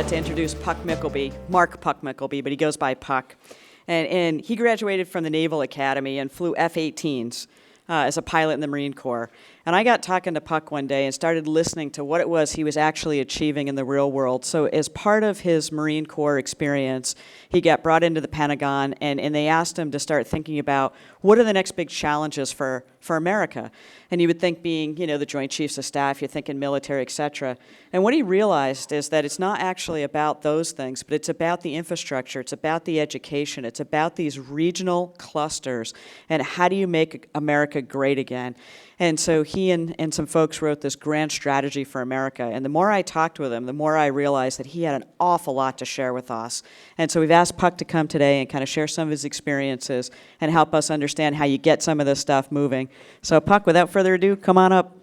to introduce Mark Puck Mykleby, but he goes by Puck. And he graduated from the Naval Academy and flew F-18s as a pilot in the Marine Corps. And I got talking to Puck one day and started listening to what it was he was actually achieving in the real world. So as part of his Marine Corps experience, he got brought into the Pentagon, and they asked him to start thinking about what are the next big challenges for America. And you would think being, the Joint Chiefs of Staff, you're thinking military, et cetera. And what he realized is that it's not actually about those things, but it's about the infrastructure, it's about the education, it's about these regional clusters, and how do you make America great again? And so he and some folks wrote this grand strategy for America. And the more I talked with him, the more I realized that he had an awful lot to share with us. And so we've asked Puck to come today and kind of share some of his experiences and help us understand how you get some of this stuff moving. So Puck, without further ado, come on up.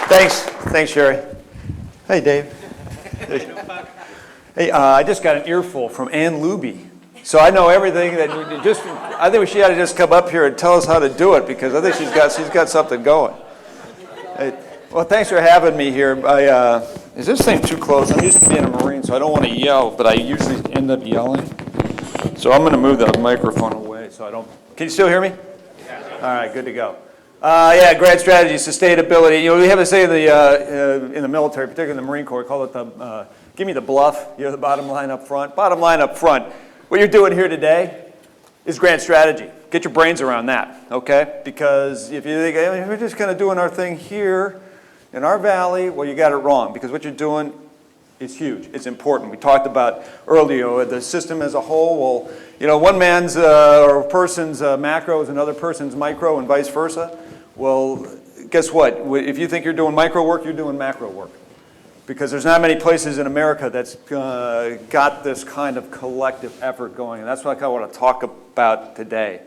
Thanks, Sherry. Hey, Dave. Hey, I just got an earful from Ann Luby. So I know everything that I think she ought to just come up here and tell us how to do it, because I think she's got something going. Well, thanks for having me here. Is this thing too close? I'm used to being a Marine, so I don't want to yell, but I usually end up yelling. So I'm going to move the microphone away so I don't. Can you still hear me? Yeah. All right, good to go. Grand strategy, sustainability. We have a say in the military, particularly in the Marine Corps, we call it the give me the bluff. You're the bottom line up front. Bottom line up front. What you're doing here today is grand strategy. Get your brains around that, okay? Because if you think, hey, we're just kind of doing our thing here in our valley, well, you got it wrong, because what you're doing is huge. It's important. We talked about earlier the system as a whole. Well, one man's or person's macro is another person's micro, and vice versa. Well, guess what? If you think you're doing micro work, you're doing macro work. Because there's not many places in America that's got this kind of collective effort going, and that's what I kind of want to talk about today.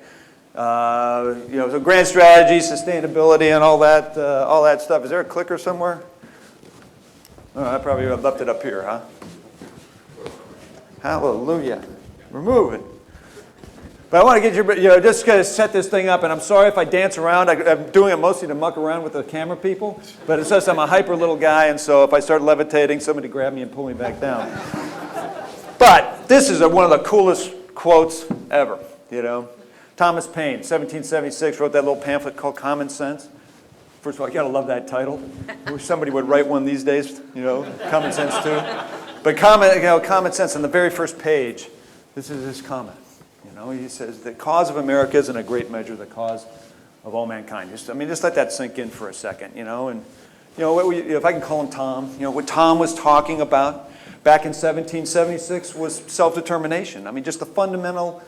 So grand strategy, sustainability, and all that stuff. Is there a clicker somewhere? Oh, I probably left it up here, huh? Hallelujah. We're moving. But I want to get just kind of set this thing up, and I'm sorry if I dance around. I'm doing it mostly to muck around with the camera people, but it's just I'm a hyper little guy, and so if I start levitating, somebody grab me and pull me back down. But this is one of the coolest quotes ever, Thomas Paine, 1776, wrote that little pamphlet called Common Sense. First of all, you got to love that title. I wish somebody would write one these days, Common Sense too. But Common Sense on the very first page, this is his comment. He says, the cause of America is in a great measure the cause of all mankind. Just let that sink in for a second, And, if I can call him Tom, what Tom was talking about back in 1776 was self-determination. Just the fundamental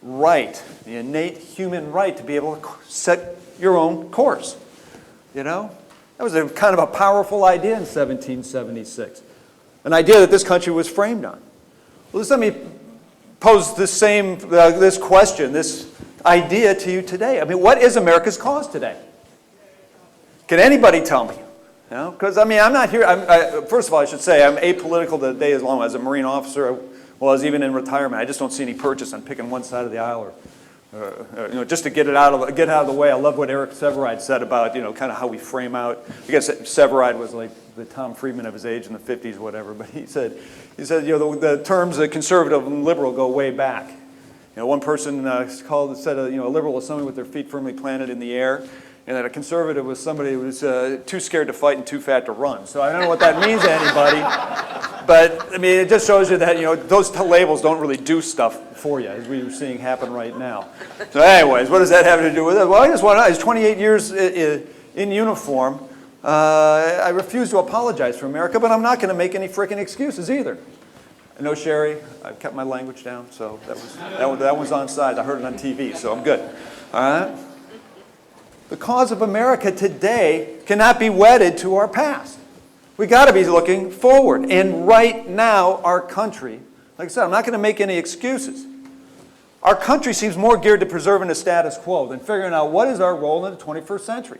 right, the innate human right to be able to set your own course, That was a kind of a powerful idea in 1776. An idea that this country was framed on. Well, let me pose this question, this idea to you today. What is America's cause today? Can anybody tell me? Because I'm not here. First of all, I should say I'm apolitical today as long as a Marine officer. I was even in retirement. I just don't see any purchase on picking one side of the aisle, or just to get out of the way. I love what Eric Sevareid said about kind of how we frame out. I guess Sevareid was like the Tom Friedman of his age in the 50s, whatever. But he said the terms conservative and liberal go way back. One person said a liberal was somebody with their feet firmly planted in the air, and that a conservative was somebody who was too scared to fight and too fat to run. So I don't know what that means to anybody, but it just shows you that those labels don't really do stuff for you, as we are seeing happen right now. So anyways, what does that have to do with it? Well, I just want to know, it's 28 years in uniform. I refuse to apologize for America, but I'm not going to make any frickin' excuses either. No, Sherry, I've kept my language down, so that was on side. I heard it on TV, so I'm good. All right? The cause of America today cannot be wedded to our past. We got to be looking forward. And right now, our country, like I said, I'm not going to make any excuses. Our country seems more geared to preserving the status quo than figuring out what is our role in the 21st century.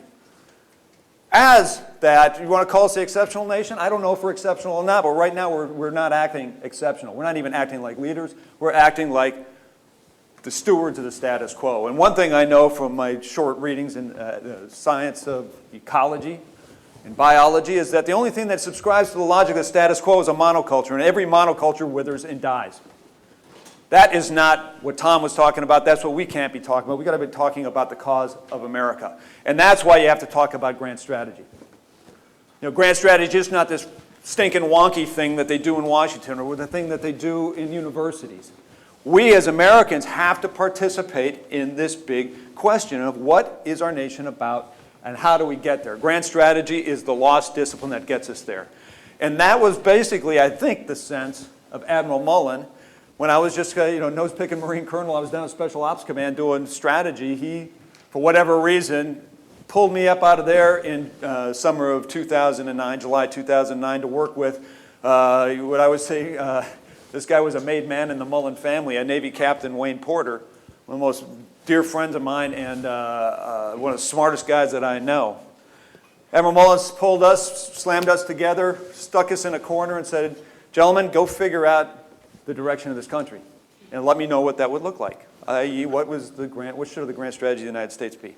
As that, you want to call us the exceptional nation? I don't know if we're exceptional or not, but right now we're not acting exceptional. We're not even acting like leaders. We're acting like the stewards of the status quo. And one thing I know from my short readings in the science of ecology and biology is that the only thing that subscribes to the logic of the status quo is a monoculture, and every monoculture withers and dies. That is not what Tom was talking about. That's what we can't be talking about. We've got to be talking about the cause of America. And that's why you have to talk about grand strategy. You know, grand strategy is not this stinking wonky thing that they do in Washington or the thing that they do in universities. We as Americans have to participate in this big question of what is our nation about and how do we get there. Grand strategy is the lost discipline that gets us there. And that was basically, I think, the sense of Admiral Mullen. When I was just nose-picking Marine Colonel, I was down at Special Ops Command doing strategy. He, for whatever reason, pulled me up out of there in summer of 2009, July 2009, to work with what I would say, this guy was a made man in the Mullen family, a Navy Captain, Wayne Porter, one of the most dear friends of mine and one of the smartest guys that I know. Admiral Mullen pulled us, slammed us together, stuck us in a corner and said, gentlemen, go figure out the direction of this country and let me know what that would look like, i.e. what should the grand strategy of the United States be?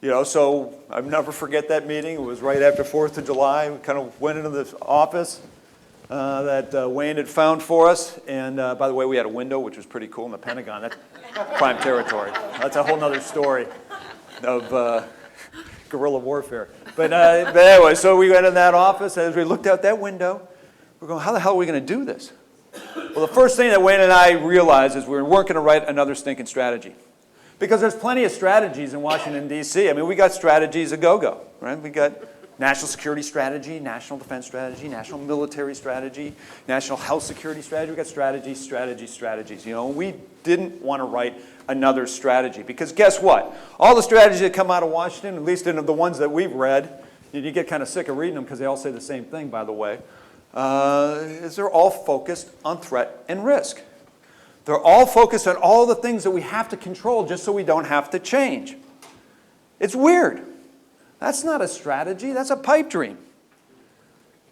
You know, so I'll never forget that meeting. It was right after 4th of July. We kind of went into this office that Wayne had found for us. And by the way, we had a window, which was pretty cool in the Pentagon. That's prime territory. That's a whole other story of guerrilla warfare. But anyway, so we went in that office. And as we looked out that window, we're going, how the hell are we going to do this? Well, the first thing that Wayne and I realized is we weren't going to write another stinking strategy. Because there's plenty of strategies in Washington, D.C. I mean, we got strategies a go-go, right? We got national security strategy, national defense strategy, national military strategy, national health security strategy. We got strategies. You know, we didn't want to write another strategy. Because guess what? All the strategies that come out of Washington, at least in the ones that we've read, you get kind of sick of reading them because they all say the same thing, by the way, is they're all focused on threat and risk. They're all focused on all the things that we have to control just so we don't have to change. It's weird. That's not a strategy. That's a pipe dream.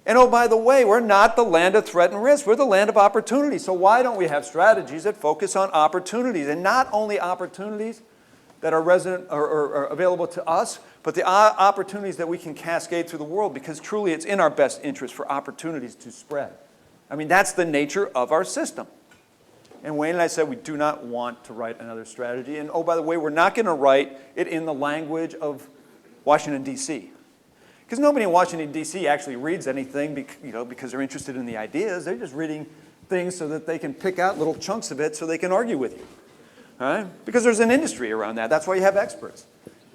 And oh, by the way, we're not the land of threat and risk. We're the land of opportunity. So why don't we have strategies that focus on opportunities? And not only opportunities that are resident or available to us, but the opportunities that we can cascade through the world, because truly it's in our best interest for opportunities to spread. I mean, that's the nature of our system. And Wayne and I said we do not want to write another strategy. And oh, by the way, we're not going to write it in the language of Washington, D.C. Because nobody in Washington, D.C. actually reads anything because they're interested in the ideas. They're just reading things so that they can pick out little chunks of it so they can argue with you. All right? Because there's an industry around that. That's why you have experts.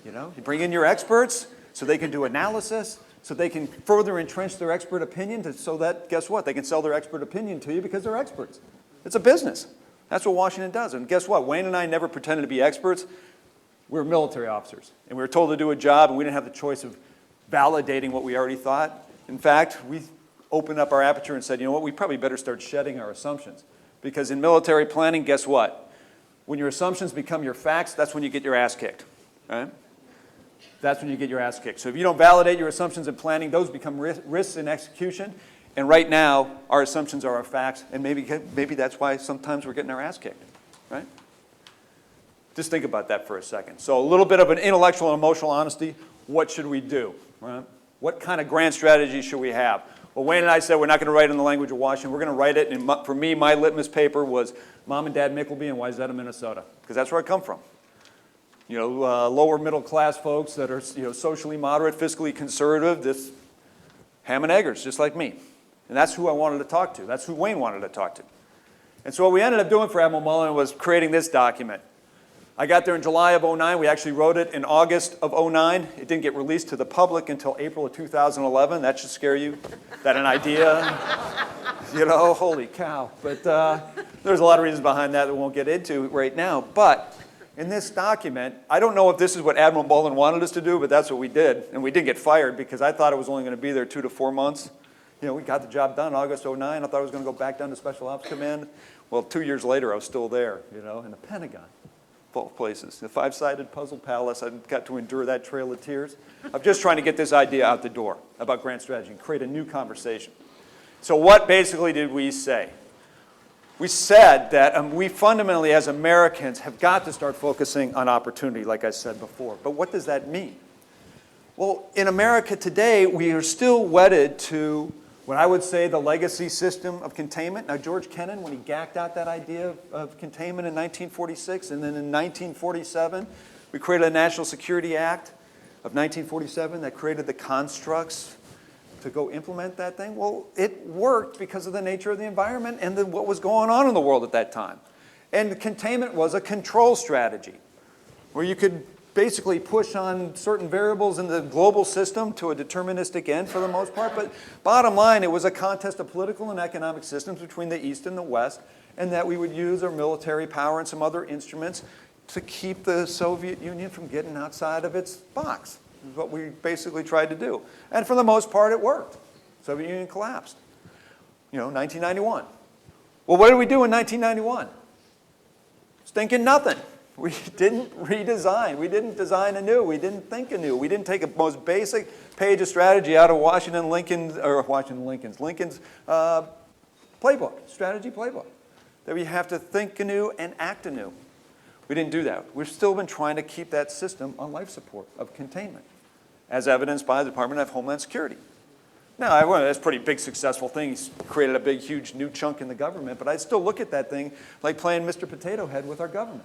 You know, you bring in your experts so they can do analysis, so they can further entrench their expert opinion so that, guess what? They can sell their expert opinion to you because they're experts. It's a business. That's what Washington does. And guess what? Wayne and I never pretended to be experts. We were military officers. And we were told to do a job, and we didn't have the choice of validating what we already thought. In fact, we opened up our aperture and said, you know what, we probably better start shedding our assumptions. Because in military planning, guess what? When your assumptions become your facts, that's when you get your ass kicked. Right? That's when you get your ass kicked. So if you don't validate your assumptions in planning, those become risks in execution. And right now, our assumptions are our facts, and maybe that's why sometimes we're getting our ass kicked, right? Just think about that for a second. So a little bit of an intellectual and emotional honesty. What should we do? Right? What kind of grand strategy should we have? Well, Wayne and I said we're not going to write it in the language of Washington. We're going to write it, and for me, my litmus paper was Mom and Dad Mykleby in Wayzata, Minnesota, because that's where I come from. You know, lower middle class folks that are socially moderate, fiscally conservative, this ham and eggers, just like me. And that's who I wanted to talk to. That's who Wayne wanted to talk to. And so what we ended up doing for Admiral Mullen was creating this document. I got there in July of 2009. We actually wrote it in August of 2009. It didn't get released to the public until April of 2011. That should scare you. That an idea? Holy cow. But there's a lot of reasons behind that we won't get into right now. But in this document, I don't know if this is what Admiral Mullen wanted us to do, but that's what we did. And we didn't get fired because I thought it was only going to be there 2 to 4 months. We got the job done in August 2009. I thought I was going to go back down to Special Ops Command. Well, 2 years later, I was still there, in the Pentagon, both places. The 5-sided puzzle palace, I got to endure that trail of tears. I'm just trying to get this idea out the door about grand strategy and create a new conversation. So what basically did we say? we said that we fundamentally, as Americans, have got to start focusing on opportunity, like I said before. But what does that mean? Well, in America today, we are still wedded to what I would say the legacy system of containment. Now, George Kennan, when he gacked out that idea of containment in 1946, and then in 1947, we created a National Security Act of 1947 that created the constructs to go implement that thing. Well, it worked because of the nature of the environment and what was going on in the world at that time. And containment was a control strategy where you could basically push on certain variables in the global system to a deterministic end for the most part. But bottom line, it was a contest of political and economic systems between the East and the West, and that we would use our military power and some other instruments to keep the Soviet Union from getting outside of its box. This is what we basically tried to do. And for the most part, it worked. Soviet Union collapsed. 1991. Well, what did we do in 1991? Stinking nothing. We didn't redesign. We didn't design anew. We didn't think anew. We didn't take a most basic page of strategy out of Lincoln's playbook, strategy playbook, that we have to think anew and act anew. We didn't do that. We've still been trying to keep that system on life support of containment, as evidenced by the Department of Homeland Security. Now, that's a pretty big, successful thing. He's created a big, huge new chunk in the government, but I still look at that thing like playing Mr. Potato Head with our government.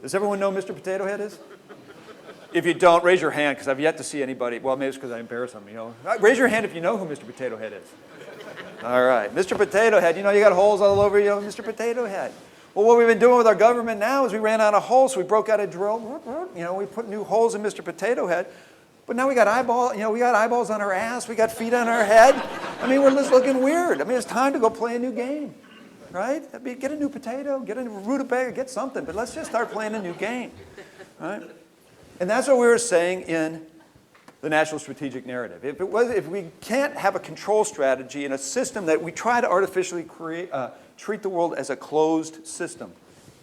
Does everyone know Mr. Potato Head is? If you don't, raise your hand, because I've yet to see anybody. Well, maybe it's because I embarrass them, Raise your hand if you know who Mr. Potato Head is. All right. Mr. Potato Head, you got holes all over you, Mr. Potato Head. Well, what we've been doing with our government now is we ran out of holes, so we broke out a drill. We put new holes in Mr. Potato Head. But now we got eyeballs on our ass, we got feet on our head. We're just looking weird. It's time to go play a new game. Right? Get a new potato, get a rutabaga, get something, but let's just start playing a new game. Right? And that's what we were saying in the National Strategic Narrative. If we can't have a control strategy in a system that we try to artificially treat the world as a closed system,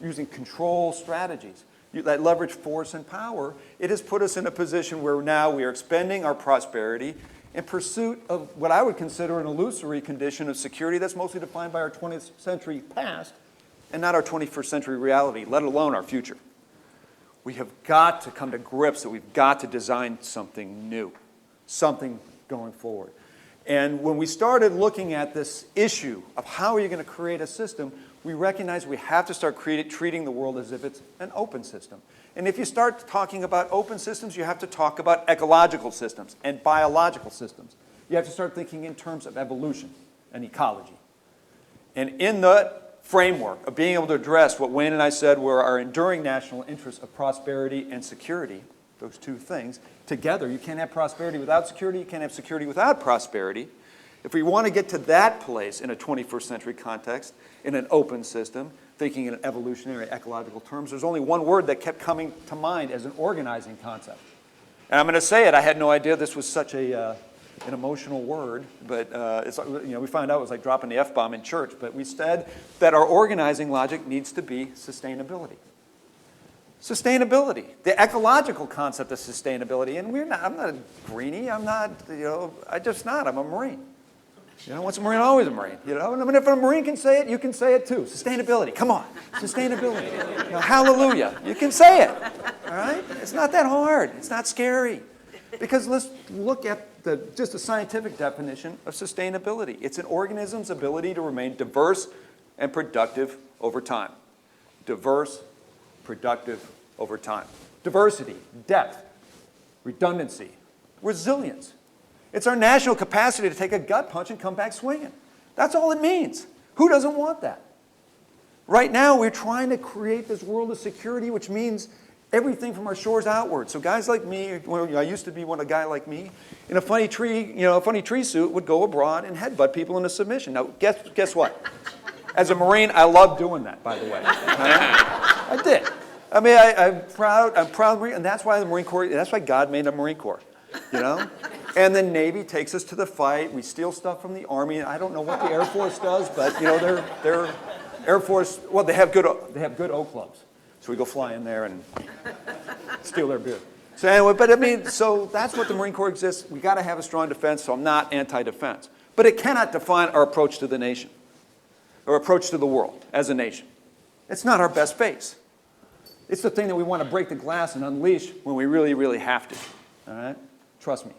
using control strategies that leverage force and power, it has put us in a position where now we are expending our prosperity in pursuit of what I would consider an illusory condition of security that's mostly defined by our 20th century past and not our 21st century reality, let alone our future. We have got to come to grips that we've got to design something new, something going forward. And when we started looking at this issue of how are you going to create a system, we recognized we have to start treating the world as if it's an open system. And if you start talking about open systems, you have to talk about ecological systems and biological systems. You have to start thinking in terms of evolution and ecology. And in the framework of being able to address what Wayne and I said were our enduring national interests of prosperity and security, those two things, together, you can't have prosperity without security, you can't have security without prosperity. If we want to get to that place in a 21st century context, in an open system, thinking in evolutionary ecological terms, there's only one word that kept coming to mind as an organizing concept. And I'm going to say it, I had no idea this was such an emotional word, but we found out it was like dropping the F-bomb in church, but we said that our organizing logic needs to be sustainability. Sustainability, the ecological concept of sustainability, and I'm not a greenie, I'm just not, I'm a Marine. Once a Marine, always a Marine. If a Marine can say it, you can say it too. Sustainability, come on, sustainability. Hallelujah, you can say it, all right? It's not that hard, it's not scary. Because let's look at just the scientific definition of sustainability. It's an organism's ability to remain diverse and productive over time. Diverse, productive over time. Diversity, depth, redundancy, resilience. It's our national capacity to take a gut punch and come back swinging. That's all it means. Who doesn't want that? Right now, we're trying to create this world of security, which means everything from our shores outward. So guys like me, I used to be a guy like me, in a funny tree suit would go abroad and headbutt people into submission. Now, guess what? As a Marine, I love doing that, by the way. I did. I'm proud Marine, and that's why the Marine Corps, that's why God made the Marine Corps, And the Navy takes us to the fight. We steal stuff from the Army. I don't know what the Air Force does, but they're Air Force. Well, they have good O clubs, so we go fly in there and steal their beer. So anyway, so that's what the Marine Corps exists. We got to have a strong defense. So I'm not anti-defense, but it cannot define our approach to the nation. or approach to the world as a nation. It's not our best face. It's the thing that we want to break the glass and unleash when we really, really have to. All right? Trust me.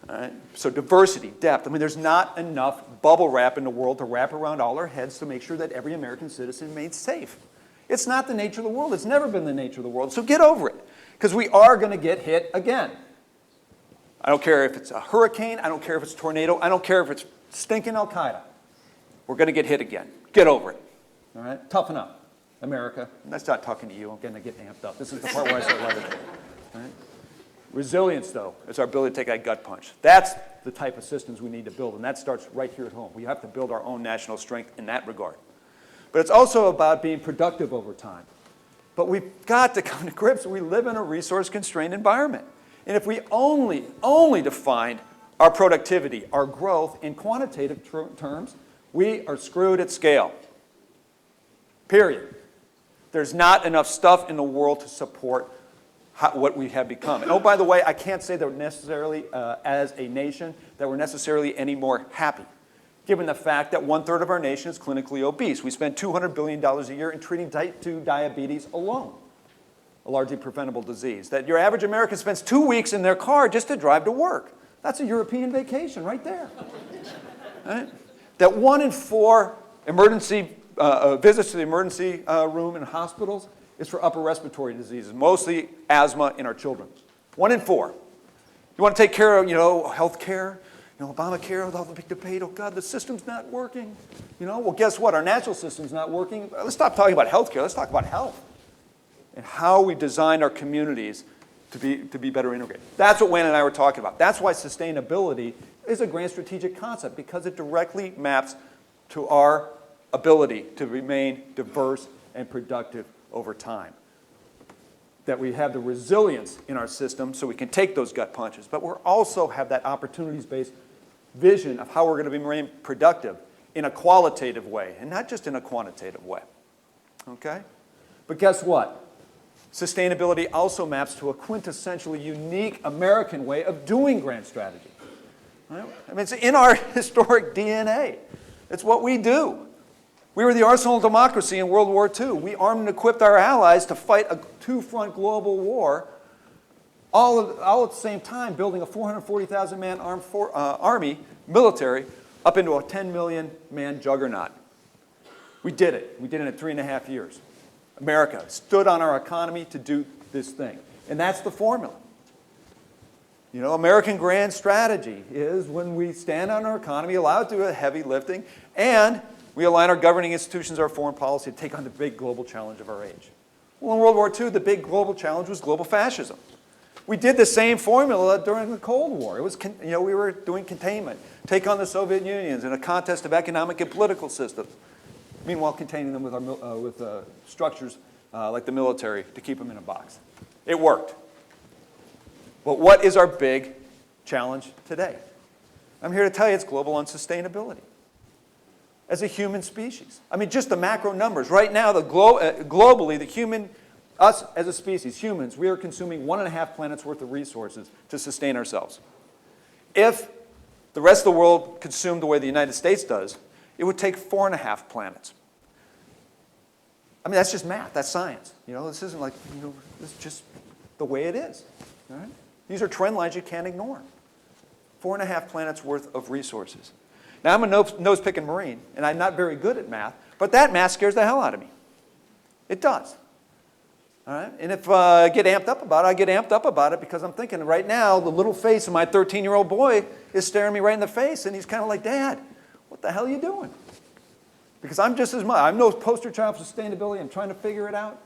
All right? So diversity, depth. I mean, there's not enough bubble wrap in the world to wrap around all our heads to make sure that every American citizen remains safe. It's not the nature of the world. It's never been the nature of the world. So get over it, because we are going to get hit again. I don't care if it's a hurricane. I don't care if it's a tornado. I don't care if it's stinking Al-Qaeda. We're going to get hit again. Get over it. All right? Toughen up. America. That's not talking to you. I'm going to get amped up. This is the part where I start leveraging. Right? Resilience, though, is our ability to take that gut punch. That's the type of systems we need to build, and that starts right here at home. We have to build our own national strength in that regard. But it's also about being productive over time. But we've got to come to grips. We live in a resource-constrained environment. And if we only define our productivity, our growth in quantitative terms, we are screwed at scale. Period. There's not enough stuff in the world to support what we have become. And oh, by the way, I can't say that we're necessarily, as a nation, that we're necessarily any more happy, given the fact that 1/3 of our nation is clinically obese. We spend $200 billion a year in treating type 2 diabetes alone, a largely preventable disease. That your average American spends 2 weeks in their car just to drive to work. That's a European vacation right there. Right? That 1 in 4 emergency visits to the emergency room in hospitals is for upper respiratory diseases, mostly asthma in our children. 1 in 4. You want to take care of, health care, Obamacare with all the big debate. Oh, God, the system's not working. Well, guess what? Our national system's not working. Let's stop talking about health care. Let's talk about health and how we design our communities to be better integrated. That's what Wayne and I were talking about. That's why sustainability is a grand strategic concept, because it directly maps to our ability to remain diverse and productive over time. That we have the resilience in our system so we can take those gut punches, but we also have that opportunities-based vision of how we're going to remain productive in a qualitative way, and not just in a quantitative way. Okay? But guess what? Sustainability also maps to a quintessentially unique American way of doing grand strategy. Right? I mean, it's in our historic DNA. It's what we do. We were the arsenal of democracy in World War II. We armed and equipped our allies to fight a two-front global war, all at the same time, building a 440,000-man army, military, up into a 10 million-man juggernaut. We did it. We did it in 3.5 years. America stood on our economy to do this thing. And that's the formula. American grand strategy is when we stand on our economy, allow it to do the heavy lifting, and we align our governing institutions, our foreign policy, to take on the big global challenge of our age. Well, in World War II, the big global challenge was global fascism. We did the same formula during the Cold War. It was, we were doing containment, take on the Soviet Union in a contest of economic and political systems, meanwhile containing them with structures like the military to keep them in a box. It worked. But what is our big challenge today? I'm here to tell you it's global unsustainability. As a human species. I mean, just the macro numbers. Right now, globally, us as a species, humans, we are consuming 1.5 planets worth of resources to sustain ourselves. If the rest of the world consumed the way the United States does, it would take 4.5 planets. I mean, that's just math. That's science. This isn't like, this is just the way it is. All right? These are trend lines you can't ignore. 4.5 planets worth of resources. Now, I'm a nose-picking Marine, and I'm not very good at math, but that math scares the hell out of me. It does. All right? And if I get amped up about it, I get amped up about it because I'm thinking right now the little face of my 13-year-old boy is staring me right in the face, and he's kind of like, Dad, what the hell are you doing? Because I'm just as much. I'm no poster child for sustainability. I'm trying to figure it out.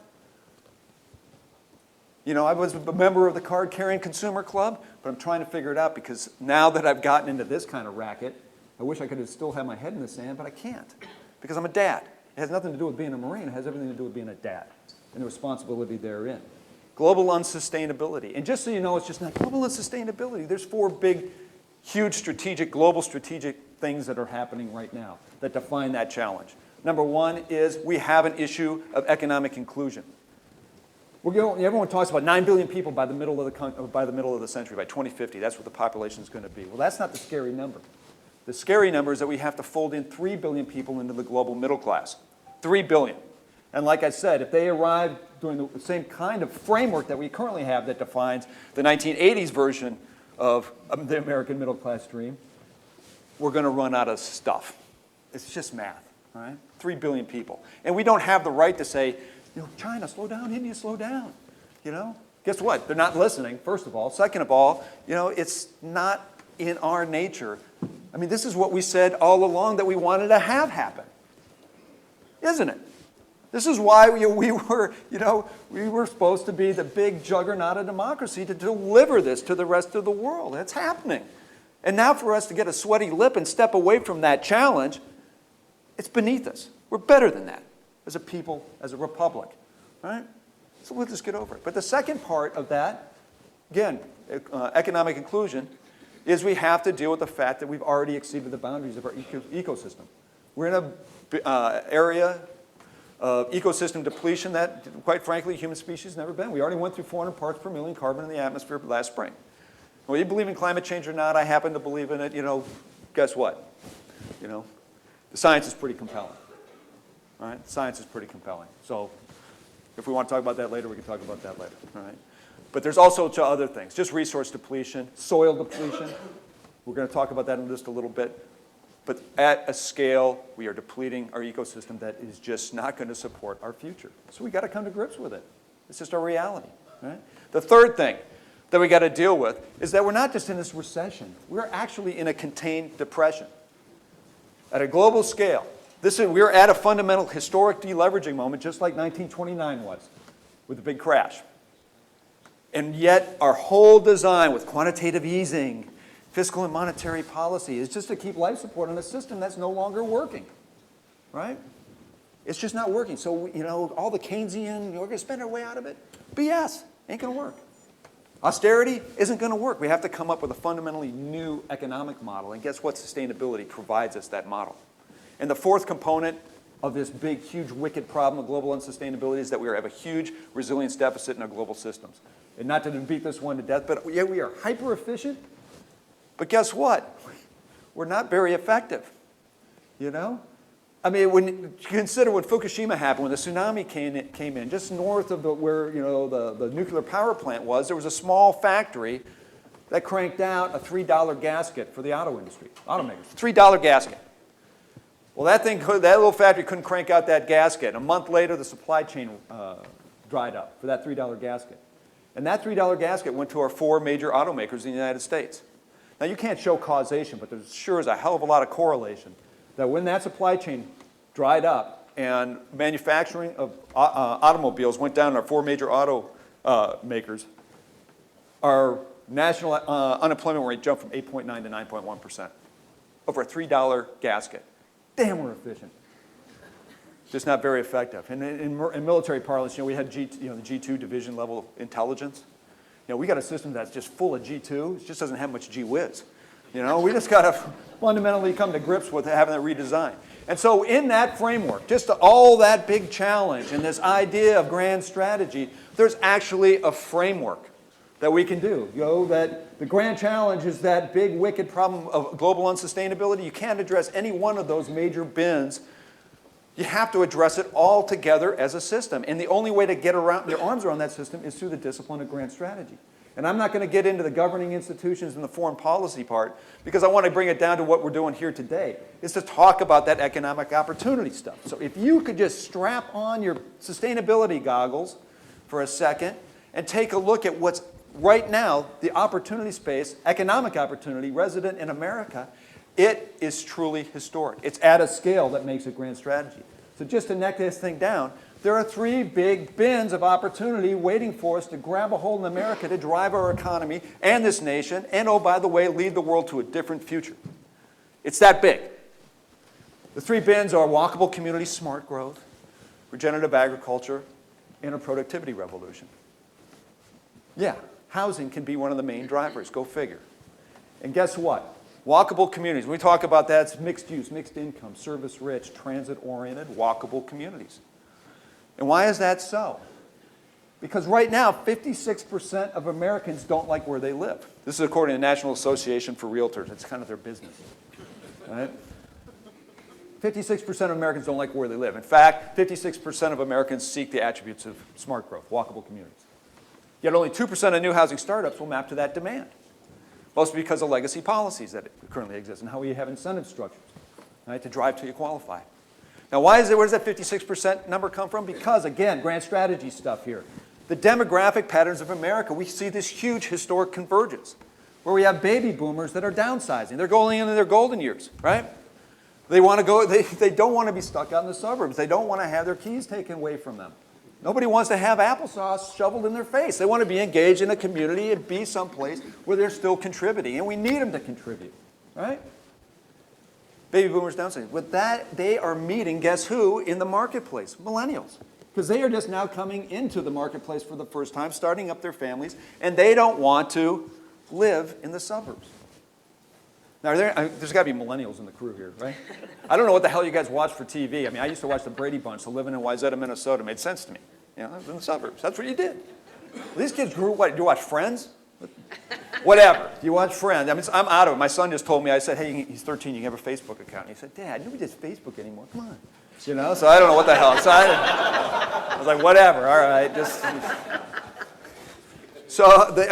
I was a member of the card-carrying consumer club, but I'm trying to figure it out because now that I've gotten into this kind of racket, I wish I could still have my head in the sand, but I can't because I'm a dad. It has nothing to do with being a Marine. It has everything to do with being a dad and the responsibility therein. Global unsustainability. And just so you know, it's just not global unsustainability. There's 4 big, huge global strategic things that are happening right now that define that challenge. Number 1 is we have an issue of economic inclusion. Everyone talks about 9 billion people by the middle of the century, by 2050. That's what the population is going to be. Well, that's not the scary number. The scary number is that we have to fold in 3 billion people into the global middle class. 3 billion. And like I said, if they arrive doing the same kind of framework that we currently have that defines the 1980s version of the American middle class dream, we're going to run out of stuff. It's just math, right? 3 billion people. And we don't have the right to say, China, slow down, India, slow down. Guess what? They're not listening, first of all. Second of all, it's not in our nature. I mean, this is what we said all along that we wanted to have happen, isn't it? This is why we were supposed to be the big juggernaut of democracy to deliver this to the rest of the world. It's happening. And now for us to get a sweaty lip and step away from that challenge, it's beneath us. We're better than that as a people, as a republic, right? So we'll just get over it. But the second part of that, again, economic inclusion, is we have to deal with the fact that we've already exceeded the boundaries of our ecosystem. We're in an area of ecosystem depletion that, quite frankly, human species has never been. We already went through 400 parts per million carbon in the atmosphere last spring. Whether you believe in climate change or not, I happen to believe in it, guess what? The science is pretty compelling. All right? Science is pretty compelling. So if we want to talk about that later, we can talk about that later. All right? But there's also other things, just resource depletion, soil depletion. We're going to talk about that in just a little bit. But at a scale, we are depleting our ecosystem that is just not going to support our future. So we got to come to grips with it. It's just our reality. Right? The third thing that we got to deal with is that we're not just in this recession. We're actually in a contained depression. At a global scale, we're at a fundamental historic deleveraging moment, just like 1929 was, with the big crash. And yet, our whole design with quantitative easing, fiscal and monetary policy is just to keep life support in a system that's no longer working, right? It's just not working. So, all the Keynesian, we're going to spend our way out of it. BS, ain't going to work. Austerity isn't going to work. We have to come up with a fundamentally new economic model. And guess what? Sustainability provides us that model. And the fourth component of this big, huge, wicked problem of global unsustainability is that we have a huge resilience deficit in our global systems. And not to beat this one to death, but yeah, we are hyper efficient. But guess what? We're not very effective. I mean, when you consider when Fukushima happened, when the tsunami came in, just north of where the nuclear power plant was, there was a small factory that cranked out a $3 gasket for the auto industry, automakers. $3 gasket. Well, that little factory couldn't crank out that gasket. A month later, the supply chain dried up for that $3 gasket. And that $3 gasket went to our 4 major automakers in the United States. Now, you can't show causation, but there sure is a hell of a lot of correlation that when that supply chain dried up and manufacturing of automobiles went down in our 4 major auto makers, our national unemployment rate jumped from 8.9 to 9.1% over a $3 gasket. Damn, we're efficient. Just not very effective. And in military parlance, we had the G2 division level intelligence. We got a system that's just full of G2. It just doesn't have much G-whiz. We just got to fundamentally come to grips with having that redesigned. And so in that framework, just all that big challenge and this idea of grand strategy, there's actually a framework that we can do. That the grand challenge is that big, wicked problem of global unsustainability. You can't address any one of those major bins. You have to address it all together as a system. And the only way to get your arms around that system is through the discipline of grand strategy. And I'm not going to get into the governing institutions and the foreign policy part because I want to bring it down to what we're doing here today, is to talk about that economic opportunity stuff. So if you could just strap on your sustainability goggles for a second and take a look at what's right now the opportunity space, economic opportunity resident in America, it is truly historic. It's at a scale that makes it grand strategy. So just to neck this thing down, there are 3 big bins of opportunity waiting for us to grab a hold in America to drive our economy and this nation, and oh, by the way, lead the world to a different future. It's that big. The 3 bins are walkable community smart growth, regenerative agriculture, and a productivity revolution. Yeah, housing can be one of the main drivers, go figure. And guess what? Walkable communities, when we talk about that, it's mixed use, mixed income, service-rich, transit-oriented, walkable communities. And why is that so? Because right now, 56% of Americans don't like where they live. This is according to the National Association for Realtors. It's kind of their business. Right? 56% of Americans don't like where they live. In fact, 56% of Americans seek the attributes of smart growth, walkable communities. Yet only 2% of new housing startups will map to that demand, mostly because of legacy policies that currently exist and how we have incentive structures, right, to drive till you qualify. Now, where does that 56% number come from? Because, again, grand strategy stuff here. The demographic patterns of America, we see this huge historic convergence where we have baby boomers that are downsizing. They're going into their golden years, right? They want to go, they don't want to be stuck out in the suburbs. They don't want to have their keys taken away from them. Nobody wants to have applesauce shoveled in their face. They want to be engaged in a community and be someplace where they're still contributing, and we need them to contribute, right? Baby boomers downsizing. With that, they are meeting, guess who, in the marketplace? Millennials. Because they are just now coming into the marketplace for the first time, starting up their families, and they don't want to live in the suburbs. Now, there's got to be millennials in the crew here, right? I don't know what the hell you guys watch for TV. I mean, I used to watch the Brady Bunch, so living in Wayzata, Minnesota made sense to me. You know, I was in the suburbs. That's what you did. Well, these kids grew up, what, do you watch Friends? Whatever. Do you watch Friends? I mean, I'm out of it. My son just told me, I said, hey, he's 13, you can have a Facebook account. And he said, Dad, nobody does Facebook anymore. Come on. You know, so I don't know what the hell. So I was like, whatever, all right. I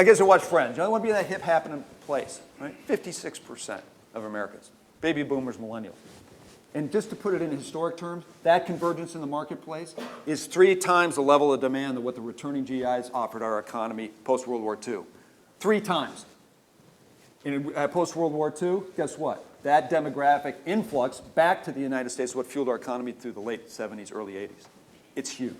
guess I watch Friends. You know, I want to be in that hip happening place, right? 56% of Americans, baby boomers, millennials. And just to put it in historic terms, that convergence in the marketplace is 3 times the level of demand of what the returning GIs offered our economy post-World War II. 3 times. In post-World War II, guess what? That demographic influx back to the United States is what fueled our economy through the late 70s, early 80s. It's huge.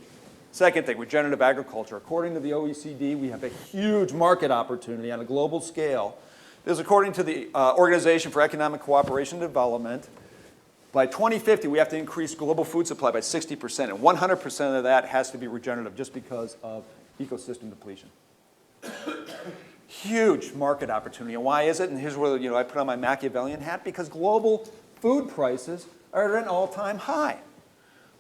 Second thing, regenerative agriculture. According to the OECD, we have a huge market opportunity on a global scale. This is according to the Organization for Economic Cooperation and Development. By 2050, we have to increase global food supply by 60%, and 100% of that has to be regenerative just because of ecosystem depletion. Huge market opportunity. And why is it? And here's where I put on my Machiavellian hat, because global food prices are at an all-time high.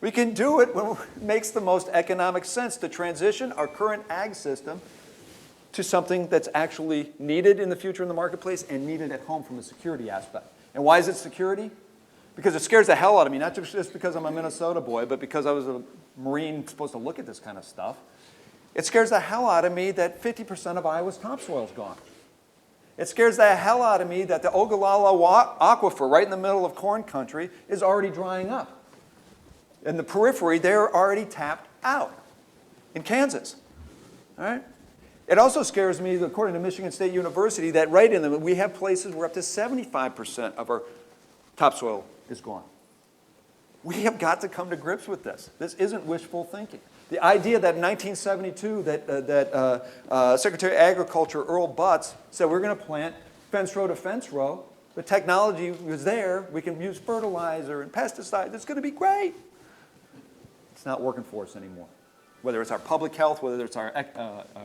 We can do it when it makes the most economic sense to transition our current ag system to something that's actually needed in the future in the marketplace and needed at home from a security aspect. And why is it security? Because it scares the hell out of me, not just because I'm a Minnesota boy, but because I was a Marine supposed to look at this kind of stuff. It scares the hell out of me that 50% of Iowa's topsoil is gone. It scares the hell out of me that the Ogallala aquifer right in the middle of corn country is already drying up. In the periphery, they're already tapped out in Kansas. All right? It also scares me, according to Michigan State University, that right in them, we have places where up to 75% of our topsoil is gone. We have got to come to grips with this. This isn't wishful thinking. The idea that in 1972 that Secretary of Agriculture Earl Butz said we're going to plant fence row to fence row. The technology was there. We can use fertilizer and pesticides. It's going to be great. It's not working for us anymore. Whether it's our public health, whether it's our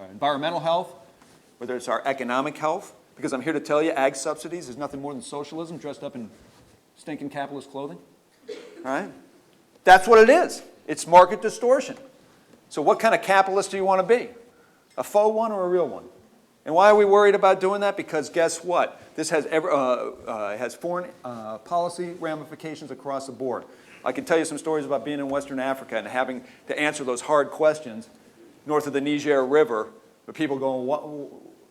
environmental health, whether it's our economic health, because I'm here to tell you, ag subsidies is nothing more than socialism dressed up in stinking capitalist clothing. All right? That's what it is. It's market distortion. So what kind of capitalist do you want to be? A faux one or a real one? And why are we worried about doing that? Because guess what? This has foreign policy ramifications across the board. I can tell you some stories about being in Western Africa and having to answer those hard questions north of the Niger River, where people go, what,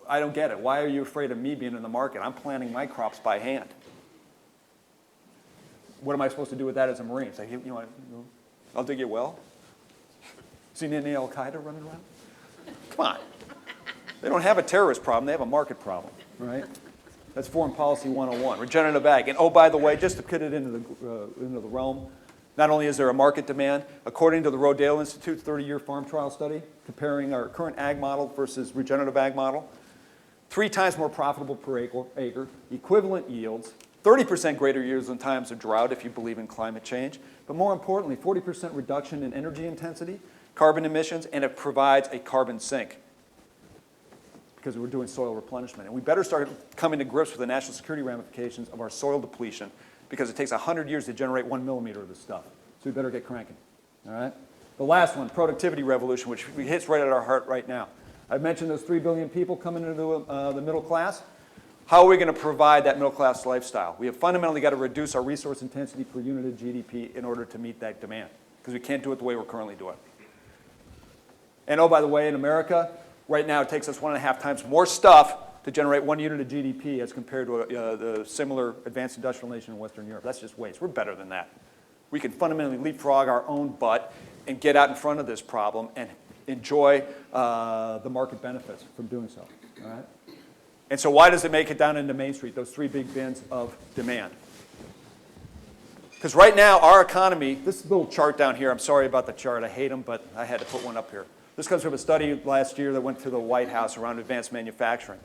I don't get it. Why are you afraid of me being in the market? I'm planting my crops by hand. What am I supposed to do with that as a Marine? Say, I'll dig you a well? Seen any Al-Qaeda running around? Come on. They don't have a terrorist problem. They have a market problem, right? That's Foreign Policy 101, regenerative ag. And oh, by the way, just to put it into the realm, not only is there a market demand, according to the Rodale Institute's 30-year farm trial study, comparing our current ag model versus regenerative ag model, 3 times more profitable per acre, equivalent yields, 30% greater yields in times of drought if you believe in climate change, but more importantly, 40% reduction in energy intensity, carbon emissions, and it provides a carbon sink because we're doing soil replenishment. And we better start coming to grips with the national security ramifications of our soil depletion because it takes 100 years to generate 1 millimeter of this stuff. So we better get cranking, all right? The last one, productivity revolution, which hits right at our heart right now. I've mentioned those 3 billion people coming into the middle class. How are we going to provide that middle-class lifestyle? We have fundamentally got to reduce our resource intensity per unit of GDP in order to meet that demand, because we can't do it the way we're currently doing. And oh, by the way, in America, right now it takes us 1.5 times more stuff to generate 1 unit of GDP as compared to the similar advanced industrial nation in Western Europe. That's just waste. We're better than that. We can fundamentally leapfrog our own butt and get out in front of this problem and enjoy the market benefits from doing so. All right? And so why does it make it down into Main Street, those 3 big bins of demand? Because right now, our economy, this little chart down here, I'm sorry about the chart, I hate them, but I had to put one up here. This comes from a study last year that went to the White House around advanced manufacturing.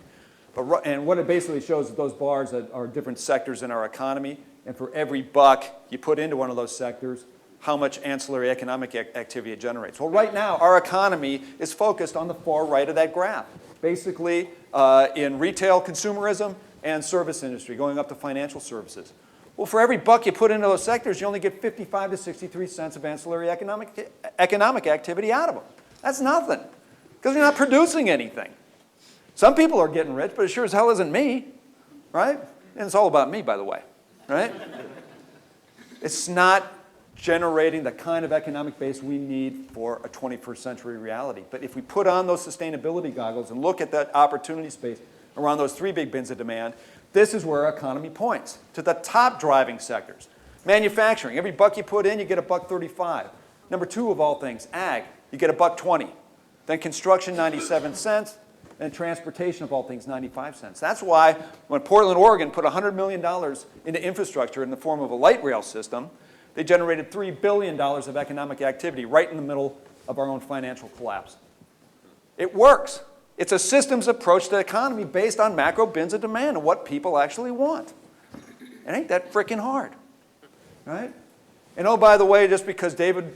And what it basically shows is those bars that are different sectors in our economy, and for every buck you put into one of those sectors, how much ancillary economic activity it generates. Well, right now, our economy is focused on the far right of that graph, basically in retail consumerism and service industry, going up to financial services. Well, for every buck you put into those sectors, you only get 55 to 63 cents of ancillary economic activity out of them. That's nothing, because you're not producing anything. Some people are getting rich, but it sure as hell isn't me, right? And it's all about me, by the way, right? It's not generating the kind of economic base we need for a 21st century reality. But if we put on those sustainability goggles and look at that opportunity space around those 3 big bins of demand, this is where our economy points, to the top driving sectors. Manufacturing, every buck you put in, you get $1.35. Number 2 of all things, ag, you get $1.20. Then construction, 97 cents. And transportation, of all things, 95 cents. That's why when Portland, Oregon put $100 million into infrastructure in the form of a light rail system, they generated $3 billion of economic activity right in the middle of our own financial collapse. It works. It's a systems approach to the economy based on macro bins of demand and what people actually want. It ain't that freaking hard, right? And oh, by the way, just because David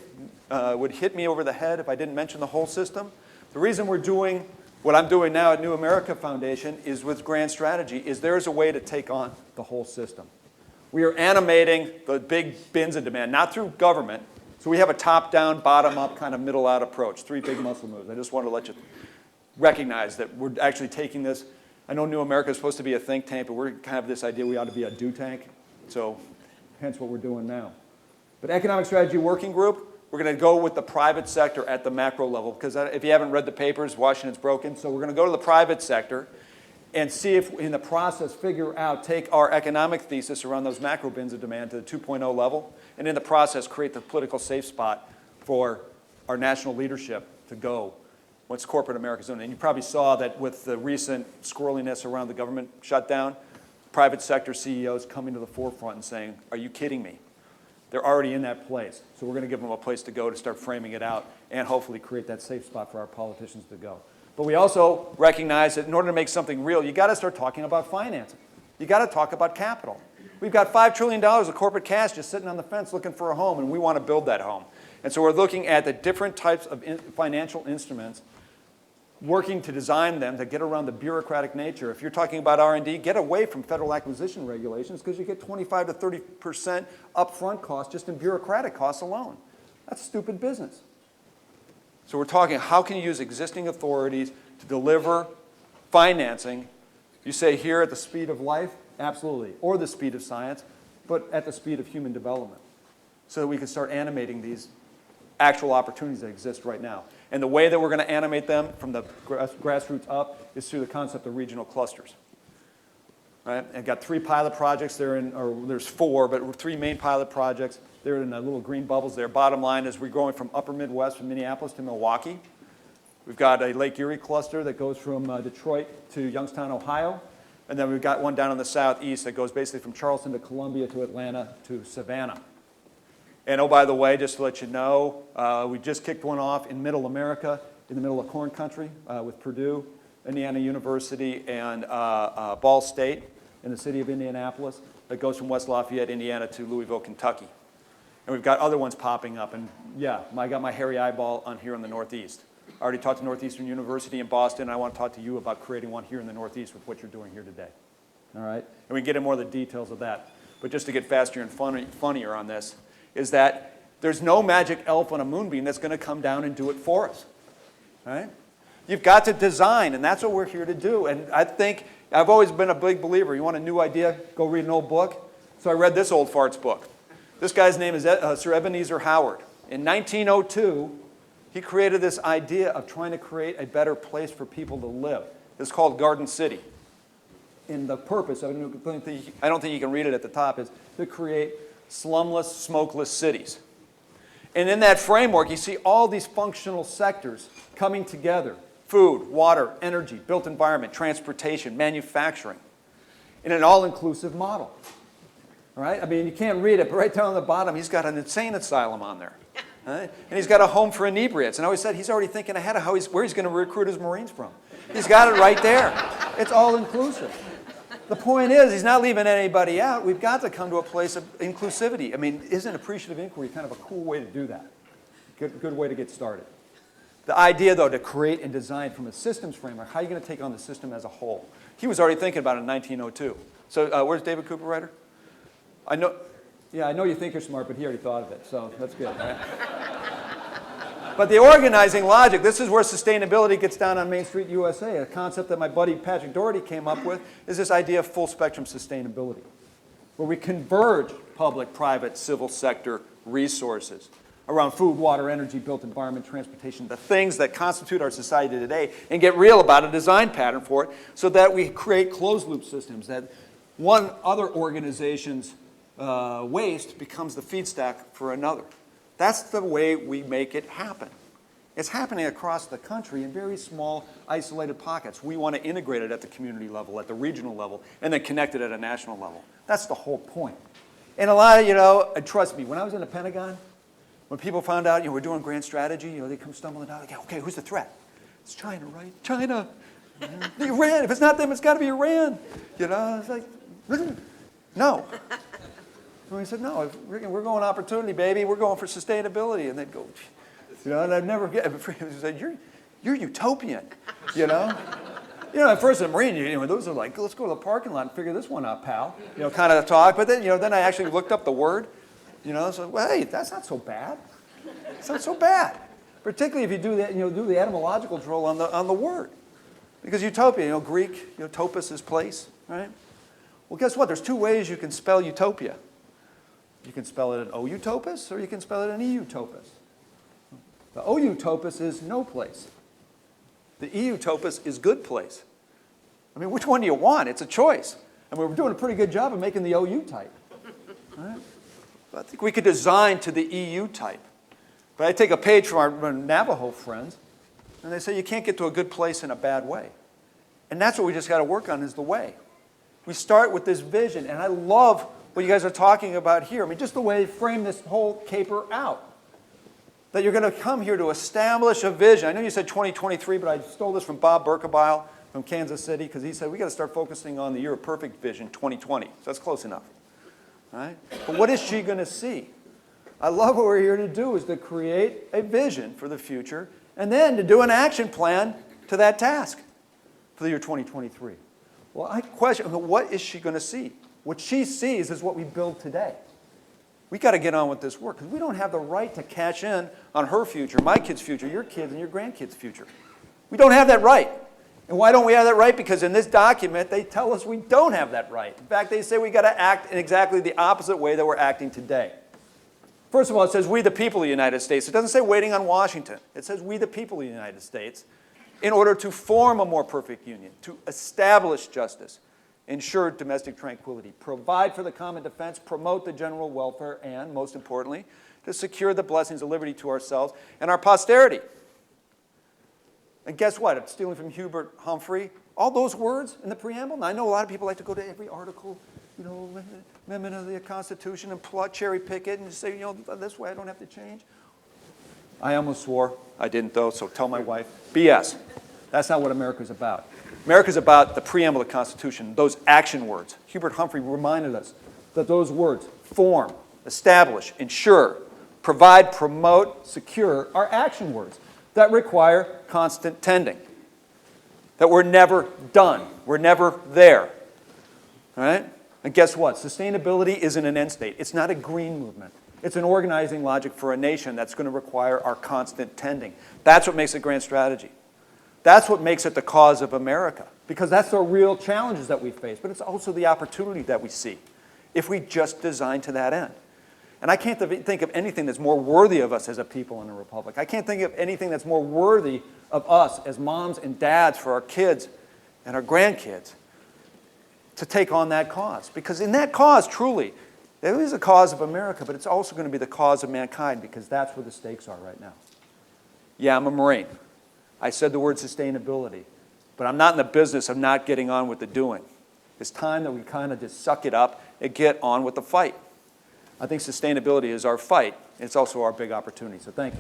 would hit me over the head if I didn't mention the whole system, the reason we're doing what I'm doing now at New America Foundation is with Grand Strategy, is there's a way to take on the whole system. We are animating the big bins of demand, not through government. So we have a top-down, bottom-up, kind of middle-out approach, 3 big muscle moves. I just want to let you recognize that we're actually taking this. I know New America is supposed to be a think tank, but we're kind of this idea we ought to be a do tank. So hence what we're doing now. But Economic Strategy Working Group, we're going to go with the private sector at the macro level, because if you haven't read the papers, Washington's broken. So we're going to go to the private sector and see if in the process figure out, take our economic thesis around those macro bins of demand to the 2.0 level, and in the process create the political safe spot for our national leadership to go once corporate America's doing it. And you probably saw that with the recent squirreliness around the government shutdown, private sector CEOs coming to the forefront and saying, are you kidding me? They're already in that place. So we're going to give them a place to go to start framing it out and hopefully create that safe spot for our politicians to go. But we also recognize that in order to make something real, you got to start talking about financing. You got to talk about capital. We've got $5 trillion of corporate cash just sitting on the fence looking for a home, and we want to build that home. And so we're looking at the different types of financial instruments, working to design them to get around the bureaucratic nature. If you're talking about R&D, get away from federal acquisition regulations, because you get 25 to 30% upfront costs just in bureaucratic costs alone. That's stupid business. So we're talking, how can you use existing authorities to deliver financing? You say here at the speed of life, absolutely, or the speed of science, but at the speed of human development, so that we can start animating these actual opportunities that exist right now. And the way that we're going to animate them from the grassroots up is through the concept of regional clusters. Right? I've got 3 pilot projects. There's 4, but 3 main pilot projects. They're in the little green bubbles there. Bottom line is we're going from upper Midwest, from Minneapolis to Milwaukee. We've got a Lake Erie cluster that goes from Detroit to Youngstown, Ohio. And then we've got one down in the southeast that goes basically from Charleston to Columbia to Atlanta to Savannah. And oh, by the way, just to let you know, we just kicked one off in Middle America, in the middle of corn country, with Purdue, Indiana University, and Ball State in the city of Indianapolis that goes from West Lafayette, Indiana to Louisville, Kentucky. And we've got other ones popping up. And yeah, I got my hairy eyeball on here in the Northeast. I already talked to Northeastern University in Boston, and I want to talk to you about creating one here in the Northeast with what you're doing here today. All right? And we can get into more of the details of that. But just to get faster and funnier on this, is that there's no magic elf on a moonbeam that's going to come down and do it for us. Right? You've got to design, and that's what we're here to do. And I think, I've always been a big believer. You want a new idea? Go read an old book. So I read this old farts book. This guy's name is Sir Ebenezer Howard. In 1902, he created this idea of trying to create a better place for people to live. It's called Garden City. And the purpose, I don't think you can read it at the top, is to create slumless, smokeless cities. And in that framework, you see all these functional sectors coming together. Food, water, energy, built environment, transportation, manufacturing, in an all-inclusive model. All right? I mean, you can't read it, but right down on the bottom, he's got an insane asylum on there. Right? And he's got a home for inebriates. And I always said he's already thinking ahead of where he's going to recruit his Marines from. He's got it right there. It's all-inclusive. The point is, he's not leaving anybody out. We've got to come to a place of inclusivity. I mean, isn't appreciative inquiry kind of a cool way to do that? Good way to get started. The idea, though, to create and design from a systems framework, how are you going to take on the system as a whole? He was already thinking about it in 1902. So where's David Cooper Ryder? I know you think you're smart, but he already thought of it, so that's good. Right? But the organizing logic, this is where sustainability gets down on Main Street USA. A concept that my buddy Patrick Doherty came up with is this idea of full spectrum sustainability, where we converge public, private, civil sector resources around food, water, energy, built environment, transportation, the things that constitute our society today, and get real about a design pattern for it so that we create closed-loop systems, that one other organization's waste becomes the feedstock for another. That's the way we make it happen. It's happening across the country in very small, isolated pockets. We want to integrate it at the community level, at the regional level, and then connect it at a national level. That's the whole point. And a lot of, trust me, when I was in the Pentagon, when people found out, we're doing grand strategy, they come stumbling out, like, okay, who's the threat? It's China, right? China. Iran. If it's not them, it's got to be Iran. It's like, no. And we said, no, we're going opportunity, baby. We're going for sustainability. And they'd go, and I'd never get it. Said, you're utopian, at first in the Marine, those are like, let's go to the parking lot and figure this one out, pal. Kind of talk. But then, then I actually looked up the word. So, well, hey, that's not so bad. It's not so bad. Particularly if you do that, do the etymological drill on the word. Because utopia, Greek, topos is place, right? Well, guess what? There's two ways you can spell utopia. You can spell it an O-utopus, or you can spell it an E-utopus. The O-utopus is no place. The E-utopus is good place. I mean, which one do you want? It's a choice. And we're doing a pretty good job of making the OU type. Right? I think we could design to the EU type. But I take a page from our Navajo friends, and they say you can't get to a good place in a bad way. And that's what we just got to work on, is the way. We start with this vision, and I love what you guys are talking about here. I mean, just the way you frame this whole caper out. That you're going to come here to establish a vision. I know you said 2023, but I stole this from Bob Berkebile from Kansas City, because he said we got to start focusing on the year of perfect vision, 2020. So that's close enough. Right? But what is she going to see? I love what we're here to do, is to create a vision for the future, and then to do an action plan to that task for the year 2023. Well, I question, what is she going to see? What she sees is what we build today. We got to get on with this work, because we don't have the right to cash in on her future, my kids' future, your kids, and your grandkids' future. We don't have that right. And why don't we have that right? Because in this document, they tell us we don't have that right. In fact, they say we got to act in exactly the opposite way that we're acting today. First of all, it says we the people of the United States. It doesn't say waiting on Washington. It says we the people of the United States, in order to form a more perfect union, to establish justice, ensure domestic tranquility, provide for the common defense, promote the general welfare, and, most importantly, to secure the blessings of liberty to ourselves and our posterity. And guess what? It's stealing from Hubert Humphrey. All those words in the preamble. Now, I know a lot of people like to go to every article, amendment of the Constitution, and cherry pick it and say, this way I don't have to change. I almost swore. I didn't, though, so tell my wife. BS. That's not what America's about. America's about the preamble of the Constitution, those action words. Hubert Humphrey reminded us that those words, form, establish, ensure, provide, promote, secure, are action words that require constant tending. That we're never done. We're never there. All right? And guess what? Sustainability isn't an end state. It's not a green movement. It's an organizing logic for a nation that's going to require our constant tending. That's what makes a grand strategy. That's what makes it the cause of America, because that's the real challenges that we face, but it's also the opportunity that we see if we just design to that end. And I can't think of anything that's more worthy of us as a people in a republic. I can't think of anything that's more worthy of us as moms and dads for our kids and our grandkids to take on that cause. Because in that cause, truly, it is a cause of America, but it's also going to be the cause of mankind, because that's where the stakes are right now. Yeah, I'm a Marine. I said the word sustainability, but I'm not in the business of not getting on with the doing. It's time that we kind of just suck it up and get on with the fight. I think sustainability is our fight. It's also our big opportunity, so thank you.